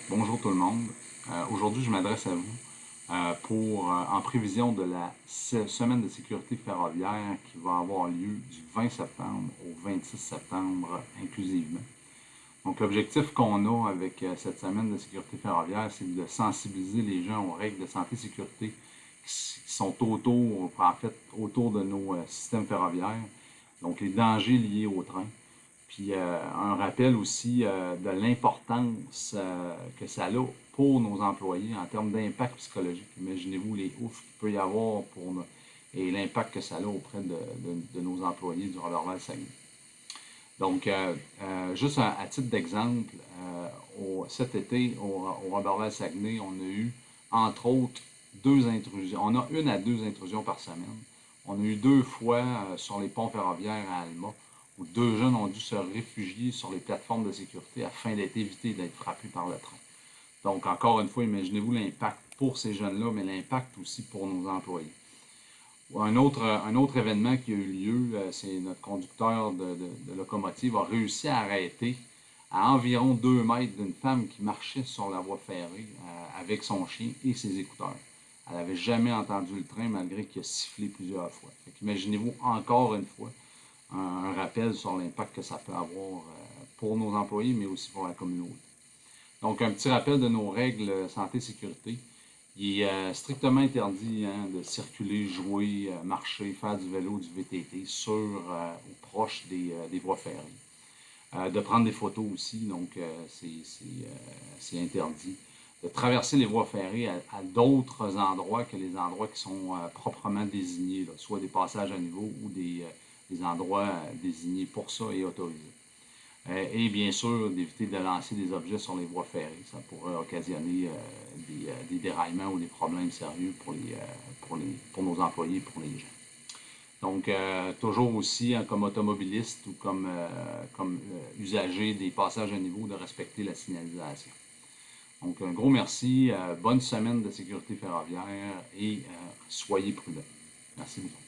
Bonjour tout le monde. Aujourd'hui, je m'adresse à vous en prévision de la semaine de sécurité ferroviaire qui va avoir lieu du 20 septembre au 26 septembre inclusivement. Donc, l'objectif qu'on a avec cette semaine de sécurité ferroviaire, c'est de sensibiliser les gens aux règles de santé et sécurité qui sont autour de nos systèmes ferroviaires, donc les dangers liés au train. Puis un rappel aussi de l'importance que ça a pour nos employés en termes d'impact psychologique. Imaginez-vous les oufs qu'il peut y avoir et l'impact que ça a auprès de nos employés du Roberval Saguenay. Donc, juste à titre d'exemple, cet été, au Roberval Saguenay, on a eu, entre autres, 2 intrusions. On a 1 à 2 intrusions par semaine. On a eu 2 fois sur les ponts ferroviaires à Alma, où 2 jeunes ont dû se réfugier sur les plateformes de sécurité afin d'éviter d'être frappés par le train. Donc, encore une fois, imaginez-vous l'impact pour ces jeunes-là, mais l'impact aussi pour nos employés. Un autre événement qui a eu lieu, c'est notre conducteur de locomotive a réussi à arrêter à environ 2 mètres d'une femme qui marchait sur la voie ferrée avec son chien et ses écouteurs. Elle n'avait jamais entendu le train malgré qu'il a sifflé plusieurs fois. Imaginez-vous encore une fois un rappel sur l'impact que ça peut avoir pour nos employés, mais aussi pour la communauté. Donc, un petit rappel de nos règles santé-sécurité. Il est strictement interdit de circuler, jouer, marcher, faire du vélo, du VTT sur ou proche des voies ferrées. De prendre des photos aussi, donc c'est interdit. De traverser les voies ferrées à d'autres endroits que les endroits qui sont proprement désignés, là, soit des passages à niveau ou des endroits désignés pour ça et autorisés. Et bien sûr, d'éviter de lancer des objets sur les voies ferrées. Ça pourrait occasionner des déraillements ou des problèmes sérieux pour nos employés et pour les gens. Donc, toujours aussi, comme automobiliste ou comme usager des passages à niveau, de respecter la signalisation. Donc, un gros merci, bonne semaine de sécurité ferroviaire et soyez prudents. Merci beaucoup.